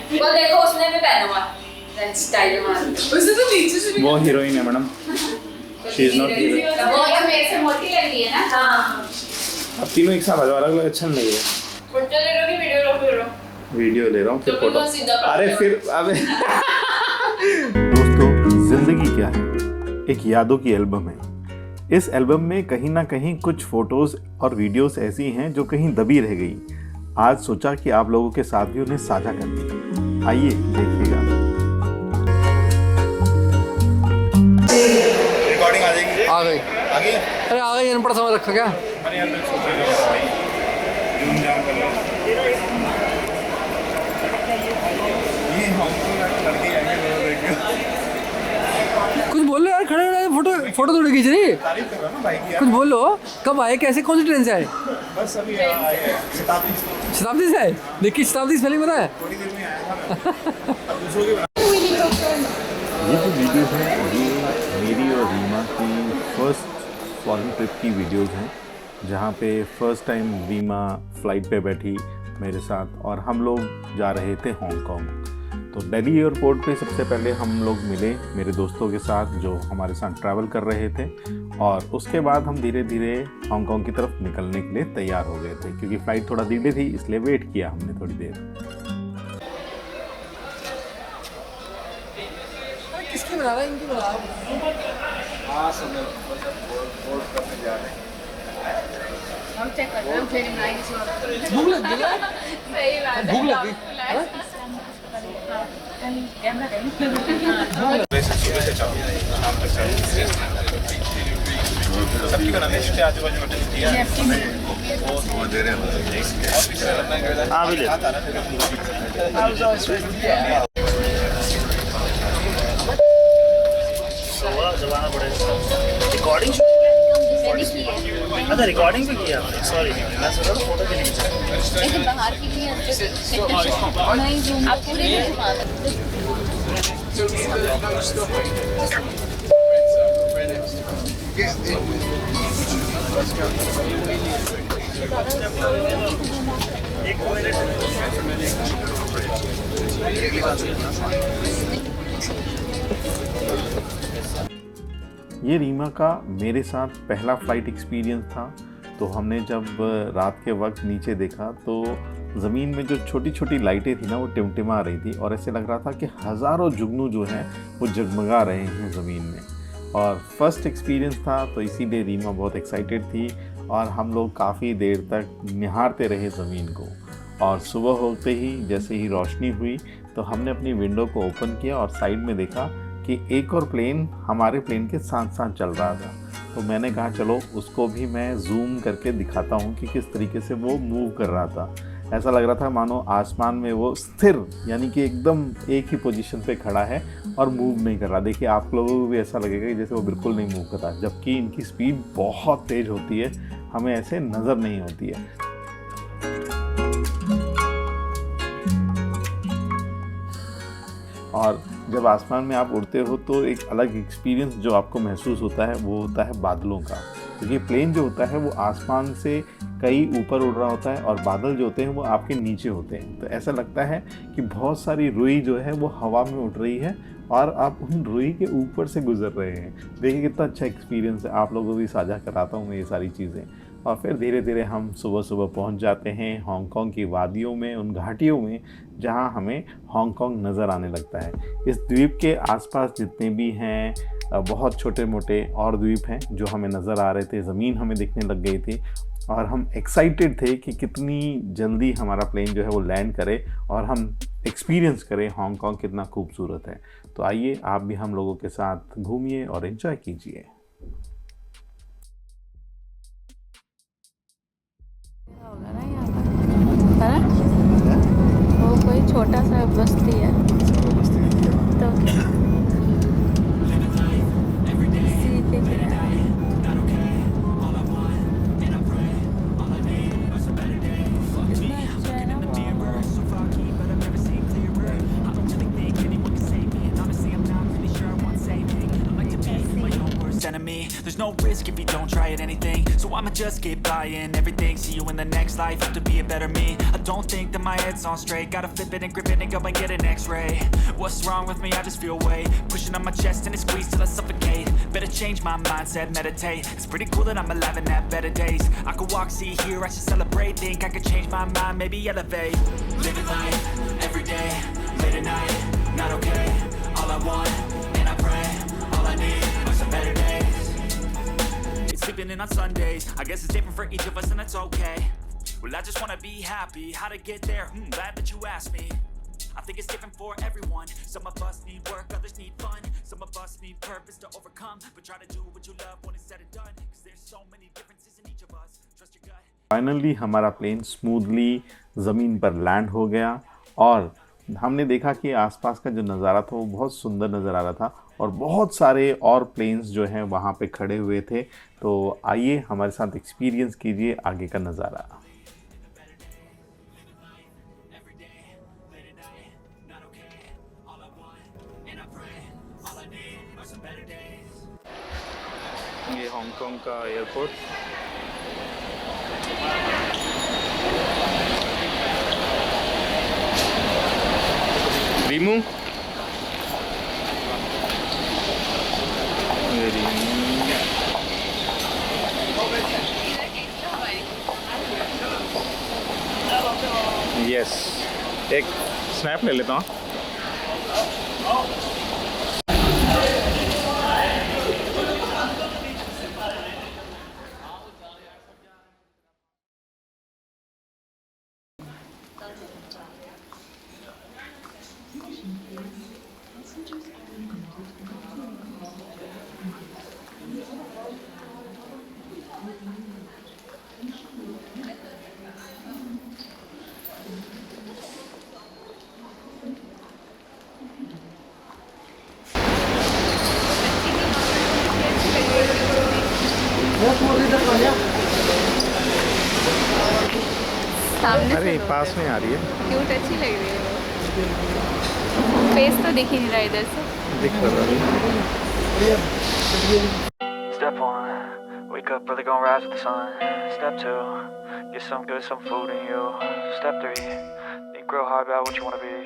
वो देखो उसने भी पहना हुआ स्टाइल मार उसने तो नीचे से वो हीरोइन है madam, she is not heroine. वो तो मेरे से मोटी लग रही है ना। हाँ अब तीनों एक साथ आ जाओ, अलग अलग अच्छा नहीं लगेगा। फोटो ले रहा हूँ वीडियो ले रहा हूँ फिर तो फोटो। बिल्कुल सीधा अरे फिर अबे दोस्तों, जिंदगी क्या है? एक यादों की एल्बम है। इस एल्बम में कहीं ना कहीं कुछ फोटोज और वीडियोस ऐसी हैं जो कहीं दबी रह गई। आज सोचा कि आप लोगों के साथ भी उन्हें साझा कर दें। आइए देखिएगा। रिकॉर्डिंग आ जाएगी। आ गई। आ गई? अरे आ गई, अनपढ़ समझ रखा क्या? अरे यार मैं सोच रहा था जूम जाम कर रहा हूँ। ये हांगकांग लड़के आएंगे दोनों देखिए। कुछ बोल लो यार, खड़े खड़े फोटो थोड़ी खींच रही। तारीफ कर रहा हूँ ना भाई की यार। कुछ बोल लो, कब आए, कैसे, कौन सी ट्रेन से आए? बस अभी आए हैं, शताब्दी से आए? देखिए शताब्दी स्पेलिंग पता है? थोड़ी देर में आया था मैं। अब दूसरों के ये जो वीडियो है ये मेरी और रीमा की फर्स्ट फॉरेन ट्रिप की वीडियोस हैं, जहाँ पे फर्स्ट टाइम रीमा फ़्लाइट पे बैठी मेरे साथ और हम लोग जा रहे थे हांगकांग। तो दिल्ली एयरपोर्ट पे सबसे पहले हम लोग मिले मेरे दोस्तों के साथ जो हमारे साथ ट्रैवल कर रहे थे, और उसके बाद हम धीरे धीरे हांगकांग की तरफ निकलने के लिए तैयार हो गए थे, क्योंकि फ़्लाइट थोड़ा डिले थी इसलिए वेट किया हमने थोड़ी देर। किसकी बना रहा है? इनकी बना रहा है। हाँ सब बोर्ड करने जा रहे हैं। हम चेक कर रहे हैं वेरी नाइस। भूख लग गई यार? सही बात है। भूख लग गई? कैमरा कहीं सबकी बनाने से आजू बाजू में किया वो दे रहे हैं। हाँ भी ले जमाना पड़ेगा। रिकॉर्डिंग अच्छा रिकॉर्डिंग भी किया आपने? सॉरी मैं सोचा था फोटो के लिए। लेकिन बाहर की भी है नहीं जूम आप पूरे नहीं घुमा ये रीमा का मेरे साथ पहला फ़्लाइट एक्सपीरियंस था। तो हमने जब रात के वक्त नीचे देखा तो ज़मीन में जो छोटी छोटी लाइटें थी ना वो टिमटिमा रही थी, और ऐसे लग रहा था कि हज़ारों जुगनू जो हैं वो जगमगा रहे हैं ज़मीन में। और फर्स्ट एक्सपीरियंस था तो इसीलिए रीमा बहुत एक्साइटेड थी, और हम लोग काफ़ी देर तक निहारते रहे ज़मीन को। और सुबह होते ही जैसे ही रोशनी हुई तो हमने अपनी विंडो को ओपन किया और साइड में देखा कि एक और प्लेन हमारे प्लेन के साथ साथ चल रहा था। तो मैंने कहा चलो उसको भी मैं जूम करके दिखाता हूँ कि किस तरीके से वो मूव कर रहा था। ऐसा लग रहा था मानो आसमान में वो स्थिर, यानी कि एकदम एक ही पोजीशन पे खड़ा है और मूव नहीं कर रहा। देखिए आप लोगों को भी ऐसा लगेगा कि जैसे वो बिल्कुल नहीं मूव कर रहा, जबकि इनकी स्पीड बहुत तेज़ होती है, हमें ऐसे नज़र नहीं होती है। और जब आसमान में आप उड़ते हो तो एक अलग एक्सपीरियंस जो आपको महसूस होता है वो होता है बादलों का, क्योंकि प्लेन जो होता है वो आसमान से कहीं ऊपर उड़ रहा होता है और बादल जो होते हैं वो आपके नीचे होते हैं। तो ऐसा लगता है कि बहुत सारी रुई जो है वो हवा में उड़ रही है और आप उन रुई के ऊपर से गुजर रहे हैं। देखिए कितना अच्छा एक्सपीरियंस है, आप लोगों को भी साझा कराता हूँ मैं ये सारी चीज़ें। और फिर धीरे धीरे हम सुबह सुबह पहुंच जाते हैं हांगकांग की वादियों में, उन घाटियों में जहां हमें हांगकांग नज़र आने लगता है। इस द्वीप के आसपास जितने भी हैं बहुत छोटे मोटे और द्वीप हैं जो हमें नज़र आ रहे थे, ज़मीन हमें दिखने लग गई थी, और हम एक्साइटेड थे कि कितनी जल्दी हमारा प्लेन जो है वो लैंड करे और हम एक्सपीरियंस करें हांगकांग कितना खूबसूरत है। तो आइए आप भी हम लोगों के साथ घूमिए और एंजॉय कीजिए। वो कोई छोटा सा बस्ती है तो no risk if you don't try at anything. So I'ma just keep buying everything. See you in the next life, have to be a better me. I don't think that my head's on straight. Gotta flip it and grip it and go and get an x-ray. What's wrong with me? I just feel weight pushing on my chest and it squeezes till I suffocate. Better change my mindset, meditate. It's pretty cool that I'm alive and have better days. I could walk, see, hear, I should celebrate. Think I could change my mind, maybe elevate. Living life, every day, late at night, not okay. All I want, and I pray, all I need are some better days. It's sleeping in on Sundays, I guess it's different for each of us and that's okay. Well, I just wanna be happy, how to get there, glad that you asked me. I think it's different for everyone. Some of us need work, others need fun. Some of us need purpose to overcome. But try to do what you love when it's said and done. Cause there's so many differences in each of us. Trust your gut. Finally हमारा plane smoothly ज़मीन पर land हो गया और हमने देखा कि आसपास का जो नज़ारा था वो बहुत सुंदर नज़र आ रहा था और बहुत सारे और प्लेन्स जो हैं वहाँ पे खड़े हुए थे। तो आइए हमारे साथ एक्सपीरियंस कीजिए आगे का नज़ारा। ये हांगकांग का एयरपोर्ट। रीमू, यस, एक स्नैप ले लेता हूँ। सामने अरे से पास में आ रही है, क्यूट अच्छी लग रही है। फेस तो दिख ही नहीं रहा इधर से। दिख रहा है। Step 1, wake up early, gonna rise with the sun. Step 2, get some good, some food in you. Step 3, think real hard about what you wanna be.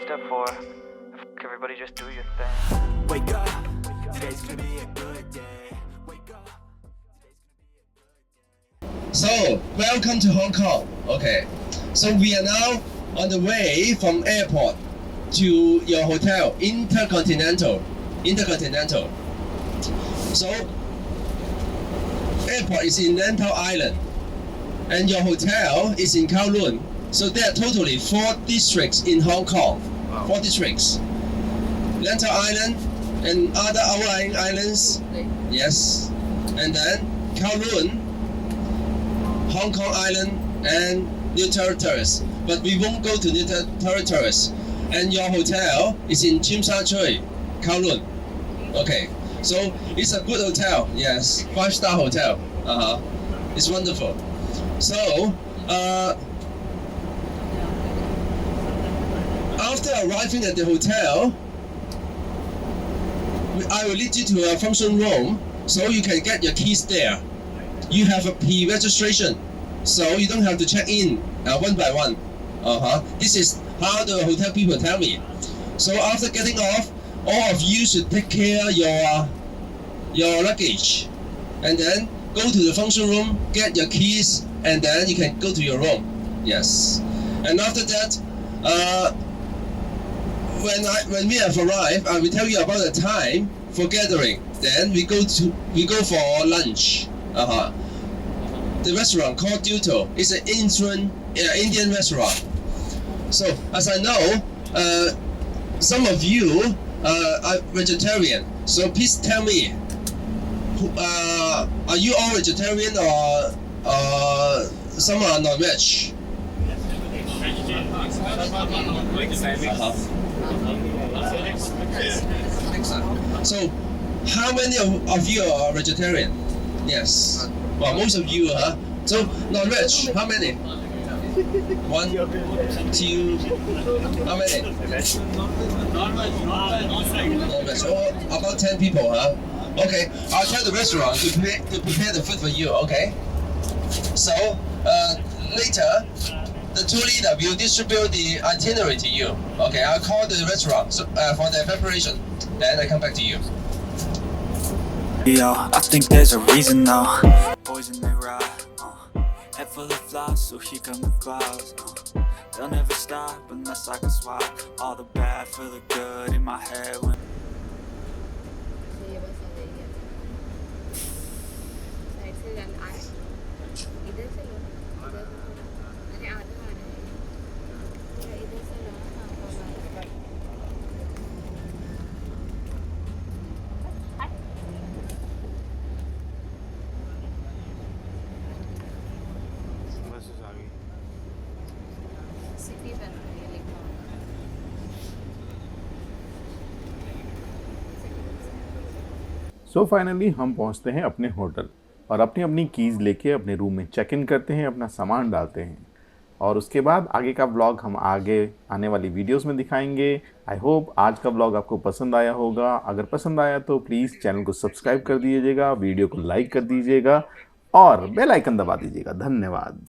Step 4, everybody just do your thing. Wake up, today's gonna be a good day. Wake up. So, welcome to Hong Kong. Okay, so we are now on the way from airport to your hotel, Intercontinental. So, airport is in Lantau Island, and your hotel is in Kowloon. So there are totally 4 districts in Hong Kong. 4 districts. Lantau Island and other outlying islands. Yes, and then Kowloon, Hong Kong Island and New Territories, but we won't go to New Territories. And your hotel is in Tsim Sha Tsui, Kowloon. Okay, so it's a good hotel. Yes, 5-star hotel. It's wonderful. So after arriving at the hotel, I will lead you to a function room so you can get your keys there. You have a pre-registration, so you don't have to check in one by one. This is how the hotel people tell me. So after getting off, all of you should take care your luggage, and then go to the function room, get your keys, and then you can go to your room. Yes. And after that, when we have arrived, I will tell you about the time for gathering. Then we go for lunch. The restaurant called Duto is an Indian restaurant. So as I know, some of you are vegetarian. So please tell me, are you all vegetarian or some are non-veg? So how many of you are vegetarian? Yes. Well, most of you, So non-veg, how many? 1, 2, how many? Non-veg. Oh, about 10 people, Okay, I'll tell the restaurant to prepare the food for you. Okay. So later, the tour leader will distribute the itinerary to you. Okay, I'll call the restaurant for their preparation. Then I come back to you. Yo, I think there's a reason though. Poison they ride, head full of flies, so here come the clouds. They'll never stop unless I can swap all the bad for the good in my head. When ये बस आ गई है side से जाना आए इधर से लो अरे आधा आ रहा है इधर से लो ना बसेस आ गई। सिटी बन रही है लिखा सो फाइनली हम पहुंचते हैं अपने होटल और अपनी अपनी कीज़ लेके अपने रूम में चेक इन करते हैं, अपना सामान डालते हैं और उसके बाद आगे का व्लॉग हम आगे आने वाली वीडियोस में दिखाएंगे। आई होप आज का व्लॉग आपको पसंद आया होगा। अगर पसंद आया तो प्लीज़ चैनल को सब्सक्राइब कर दीजिएगा, वीडियो को लाइक कर दीजिएगा और बेल आइकन दबा दीजिएगा। धन्यवाद।